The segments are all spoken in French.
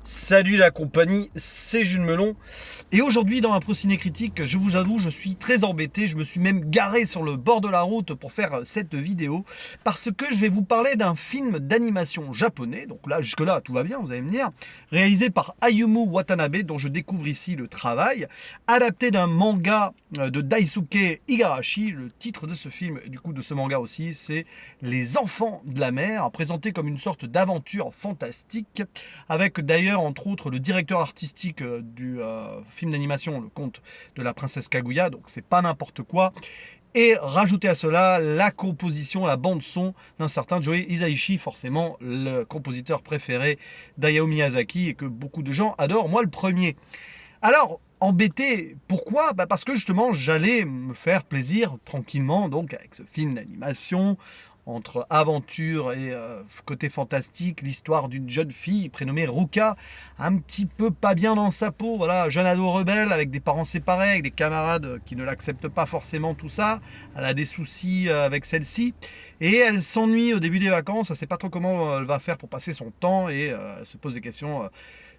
Salut la compagnie, c'est Jules Melon. Et aujourd'hui dans Impro Ciné Critique, je vous avoue, je suis très embêté. Je me suis même garé sur le bord de la route pour faire cette vidéo. Parce que je vais vous parler d'un film d'animation japonais. Donc là, jusque-là, tout va bien, vous allez me dire. Réalisé par Ayumu Watanabe, dont je découvre ici le travail. Adapté d'un manga de Daisuke Igarashi. Le titre de ce film, du coup de ce manga aussi, c'est Les Enfants de la Mer. Présenté comme une sorte d'aventure fantastique. Avec d'ailleurs entre autres le directeur artistique du film d'animation Le Conte de la Princesse Kaguya, donc c'est pas n'importe quoi. Et rajouter à cela la composition, la bande son d'un certain Joe Hisaishi, forcément le compositeur préféré d'Hayao Miyazaki et que beaucoup de gens adorent, moi le premier. Alors, embêté, pourquoi? Parce que justement, j'allais me faire plaisir tranquillement, donc avec ce film d'animation, entre aventure et côté fantastique, l'histoire d'une jeune fille prénommée Ruka, un petit peu pas bien dans sa peau, voilà, jeune ado rebelle, avec des parents séparés, avec des camarades qui ne l'acceptent pas forcément, tout ça. Elle a des soucis avec celle-ci, et elle s'ennuie au début des vacances, elle sait pas trop comment elle va faire pour passer son temps, et elle se pose des questions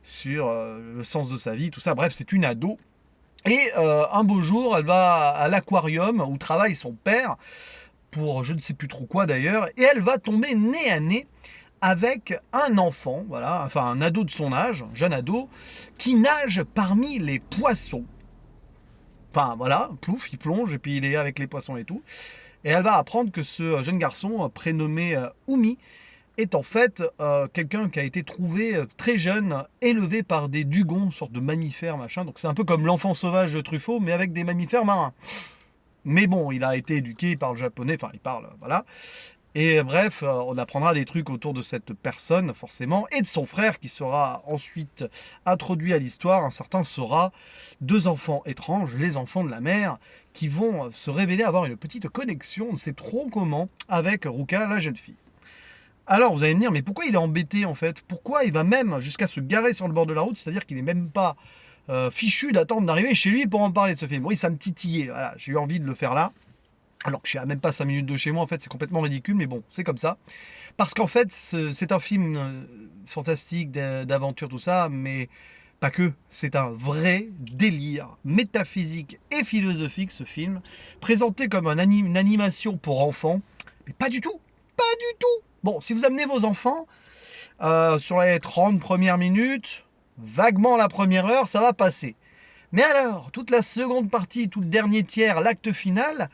sur le sens de sa vie, tout ça. Bref, c'est une ado. Et un beau jour, elle va à l'aquarium où travaille son père, pour je ne sais plus trop quoi d'ailleurs, et elle va tomber nez à nez avec un enfant, voilà, enfin un ado de son âge, un jeune ado, qui nage parmi les poissons. Enfin voilà, pouf, il plonge et puis il est avec les poissons et tout. Et elle va apprendre que ce jeune garçon, prénommé Umi, est en fait quelqu'un qui a été trouvé très jeune, élevé par des dugons, une sorte de mammifères, machin. Donc c'est un peu comme l'enfant sauvage de Truffaut, mais avec des mammifères marins. Mais bon, il a été éduqué, il parle japonais, enfin il parle, voilà. Et bref, on apprendra des trucs autour de cette personne, forcément, et de son frère qui sera ensuite introduit à l'histoire, un certain Sora, deux enfants étranges, les enfants de la mer, qui vont se révéler avoir une petite connexion, on ne sait trop comment, avec Ruka, la jeune fille. Alors vous allez me dire, mais pourquoi il est embêté en fait? Pourquoi il va même jusqu'à se garer sur le bord de la route? C'est-à-dire qu'il n'est même pas fichu d'attendre d'arriver chez lui pour en parler de ce film. Oui, ça me titillait, voilà, j'ai eu envie de le faire là. Alors que je suis à même pas 5 minutes de chez moi, en fait, c'est complètement ridicule, mais bon, c'est comme ça. Parce qu'en fait, c'est un film fantastique, d'aventure, tout ça, mais pas que. C'est un vrai délire métaphysique et philosophique, ce film, présenté comme une animation pour enfants, mais pas du tout. Pas du tout. Bon, si vous amenez vos enfants, sur les 30 premières minutes, vaguement la première heure, ça va passer. Mais alors, toute la seconde partie, tout le dernier tiers, l'acte final,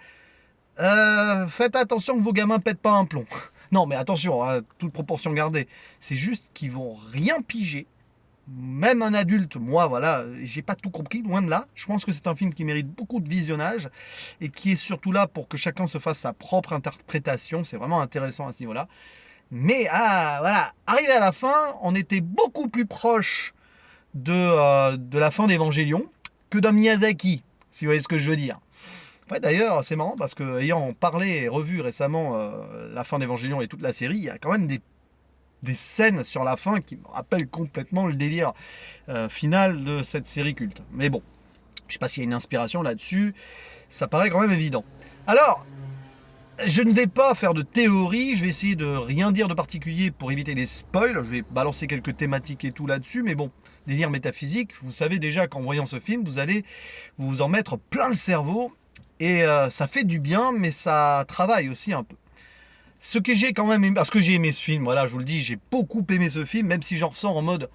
faites attention que vos gamins pètent pas un plomb. Non, mais attention, hein, toute proportion gardée. C'est juste qu'ils vont rien piger. Même un adulte, moi, voilà, j'ai pas tout compris, loin de là. Je pense que c'est un film qui mérite beaucoup de visionnage et qui est surtout là pour que chacun se fasse sa propre interprétation. C'est vraiment intéressant à ce niveau-là. Mais voilà, arrivé à la fin, on était beaucoup plus proche de la fin d'Evangélion que d'un Miyazaki, si vous voyez ce que je veux dire. Ouais, d'ailleurs, c'est marrant parce que, ayant parlé et revu récemment la fin d'Evangélion et toute la série, il y a quand même des scènes sur la fin qui me rappellent complètement le délire final de cette série culte. Mais bon, je sais pas s'il y a une inspiration là-dessus, ça paraît quand même évident. Alors, je ne vais pas faire de théorie, je vais essayer de rien dire de particulier pour éviter les spoils, je vais balancer quelques thématiques et tout là-dessus, mais bon, délire métaphysique, vous savez déjà qu'en voyant ce film, vous allez vous en mettre plein le cerveau, et ça fait du bien, mais ça travaille aussi un peu. Ce que j'ai quand même aimé, parce que j'ai aimé ce film, voilà, je vous le dis, j'ai beaucoup aimé ce film, même si j'en ressens en mode,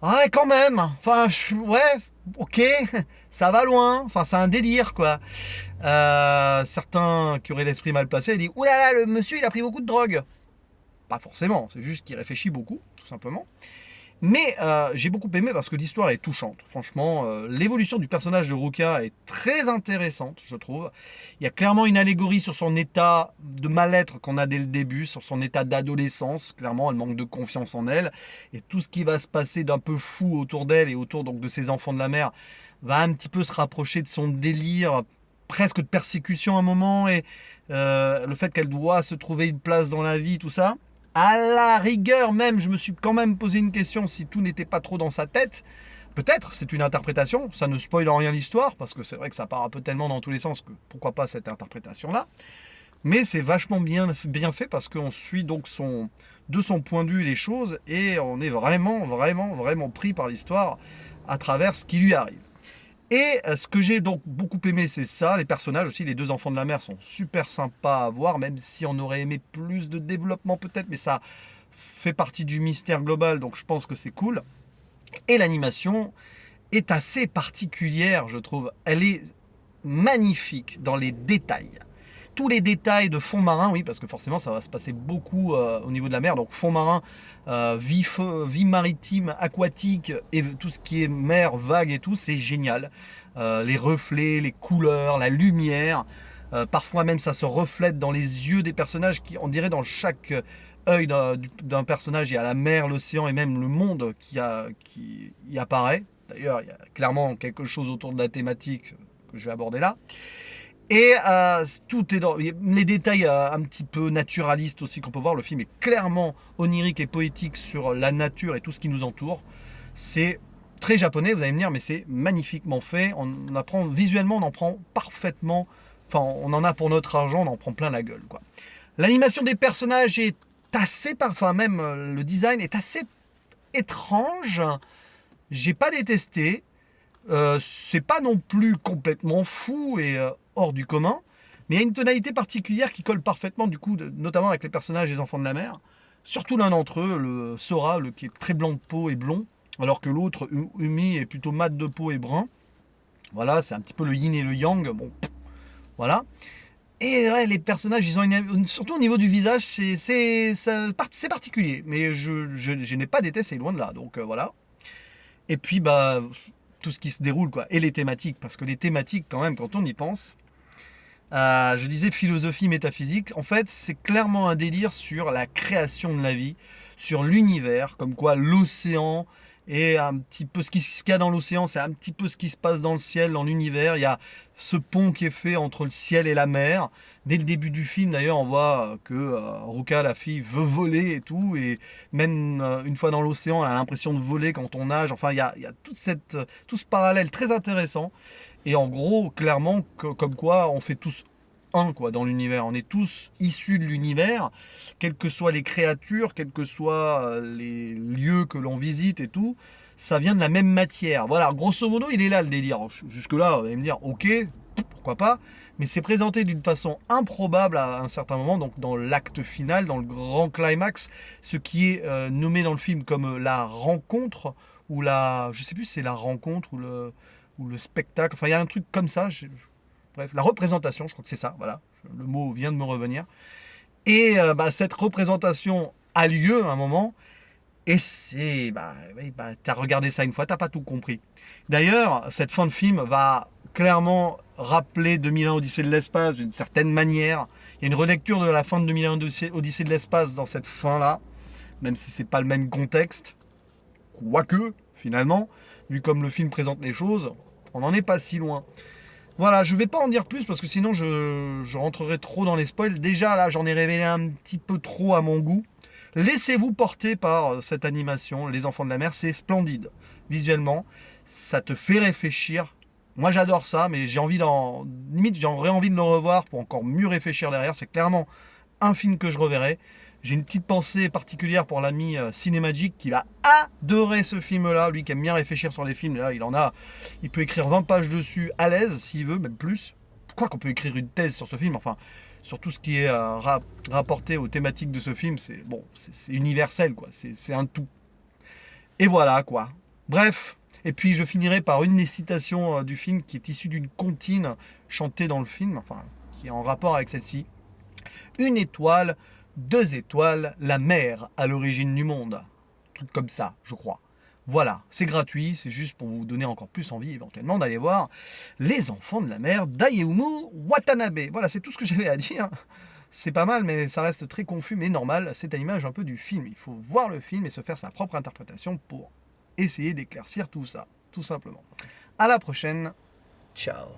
ouais, quand même, enfin, ouais, ok, ça va loin, enfin, c'est un délire, quoi. Certains qui auraient l'esprit mal placé, ils disent, oulala, le monsieur, il a pris beaucoup de drogue. Pas forcément, c'est juste qu'il réfléchit beaucoup, tout simplement. Mais j'ai beaucoup aimé parce que l'histoire est touchante. Franchement, l'évolution du personnage de Ruka est très intéressante, je trouve. Il y a clairement une allégorie sur son état de mal-être qu'on a dès le début, sur son état d'adolescence. Clairement, elle manque de confiance en elle. Et tout ce qui va se passer d'un peu fou autour d'elle et autour donc de ses enfants de la mer va un petit peu se rapprocher de son délire, presque de persécution à un moment, et le fait qu'elle doit se trouver une place dans la vie, tout ça. À la rigueur même, je me suis quand même posé une question si tout n'était pas trop dans sa tête. Peut-être, c'est une interprétation, ça ne spoile en rien l'histoire, parce que c'est vrai que ça part un peu tellement dans tous les sens que pourquoi pas cette interprétation-là. Mais c'est vachement bien fait parce qu'on suit donc de son point de vue les choses et on est vraiment pris par l'histoire à travers ce qui lui arrive. Et ce que j'ai donc beaucoup aimé, c'est ça. Les personnages aussi, les deux enfants de la mer sont super sympas à voir, même si on aurait aimé plus de développement peut-être, mais ça fait partie du mystère global, donc je pense que c'est cool. Et l'animation est assez particulière, je trouve. Elle est magnifique dans les détails. Tous les détails de fond marin, oui, parce que forcément ça va se passer beaucoup au niveau de la mer, donc fond marin, vie maritime, aquatique, et tout ce qui est mer, vague et tout, c'est génial. Les reflets, les couleurs, la lumière, parfois même ça se reflète dans les yeux des personnages, qui, on dirait dans chaque œil d'un personnage, il y a la mer, l'océan et même le monde qui y apparaît. D'ailleurs, il y a clairement quelque chose autour de la thématique que je vais aborder là. Et tout est dans les détails un petit peu naturalistes aussi qu'on peut voir. Le film est clairement onirique et poétique sur la nature et tout ce qui nous entoure. C'est très japonais, vous allez me dire, mais c'est magnifiquement fait. On apprend visuellement, on en prend parfaitement. Enfin, on en a pour notre argent, on en prend plein la gueule, quoi. L'animation des personnages est assez, enfin même le design est assez étrange. J'ai pas détesté. C'est pas non plus complètement fou et hors du commun, mais il y a une tonalité particulière qui colle parfaitement, du coup, notamment avec les personnages des enfants de la mer. Surtout l'un d'entre eux, le Sora, qui est très blanc de peau et blond, alors que l'autre, Umi, est plutôt mat de peau et brun. Voilà, c'est un petit peu le yin et le yang. Bon, voilà. Et ouais, les personnages, ils ont surtout au niveau du visage, c'est particulier. Mais je n'ai pas détesté, loin de là. Donc voilà. Et puis, bah, tout ce qui se déroule, quoi. Et les thématiques, parce que les thématiques, quand même, quand on y pense, je disais philosophie, métaphysique, en fait, c'est clairement un délire sur la création de la vie, sur l'univers, comme quoi l'océan est un petit peu ce qu'il y a dans l'océan, c'est un petit peu ce qui se passe dans le ciel, dans l'univers. Il y a ce pont qui est fait entre le ciel et la mer. Dès le début du film, d'ailleurs, on voit que Ruka, la fille, veut voler et tout, et même une fois dans l'océan, elle a l'impression de voler quand on nage. Enfin, il y a tout ce parallèle très intéressant. Et en gros, clairement, comme quoi on fait tous un, quoi, dans l'univers. On est tous issus de l'univers, quelles que soient les créatures, quels que soient les lieux que l'on visite et tout, ça vient de la même matière. Voilà, grosso modo, il est là le délire. Jusque-là, vous allez me dire, ok, pourquoi pas, mais c'est présenté d'une façon improbable à un certain moment, donc dans l'acte final, dans le grand climax, ce qui est nommé dans le film comme la rencontre, ou je sais plus si c'est la rencontre ou le spectacle, enfin il y a un truc comme ça, bref, la représentation, je crois que c'est ça, voilà, le mot vient de me revenir. Et bah, cette représentation a lieu à un moment, et c'est, bah, oui, bah, t'as regardé ça une fois, t'as pas tout compris. D'ailleurs, cette fin de film va clairement rappeler 2001 Odyssée de l'espace d'une certaine manière. Il y a une relecture de la fin de 2001 Odyssée de l'espace dans cette fin-là, même si c'est pas le même contexte. Quoique, finalement, vu comme le film présente les choses, on n'en est pas si loin. Voilà, je vais pas en dire plus parce que sinon je rentrerai trop dans les spoils. Déjà là, j'en ai révélé un petit peu trop à mon goût. Laissez-vous porter par cette animation, Les Enfants de la Mer, c'est splendide. Visuellement, ça te fait réfléchir. Moi j'adore ça, mais j'ai envie limite j'aurais envie de le revoir pour encore mieux réfléchir derrière. C'est clairement un film que je reverrai. J'ai une petite pensée particulière pour l'ami Cinémagique qui va adorer ce film-là. Lui qui aime bien réfléchir sur les films, là, il peut écrire 20 pages dessus à l'aise s'il veut, même plus. Pourquoi qu'on peut écrire une thèse sur ce film? Enfin, sur tout ce qui est rapporté aux thématiques de ce film, c'est universel, quoi. C'est un tout. Et voilà, quoi. Bref. Et puis je finirai par une des citations du film qui est issue d'une comptine chantée dans le film, enfin, qui est en rapport avec celle-ci. Une étoile, deux étoiles, la mer à l'origine du monde. Truc comme ça, je crois. Voilà, c'est gratuit, c'est juste pour vous donner encore plus envie éventuellement d'aller voir Les Enfants de la Mer d'Ayeumu Watanabe. Voilà, c'est tout ce que j'avais à dire. C'est pas mal, mais ça reste très confus, mais normal. C'est à l'image un peu du film. Il faut voir le film et se faire sa propre interprétation pour essayer d'éclaircir tout ça, tout simplement. À la prochaine. Ciao.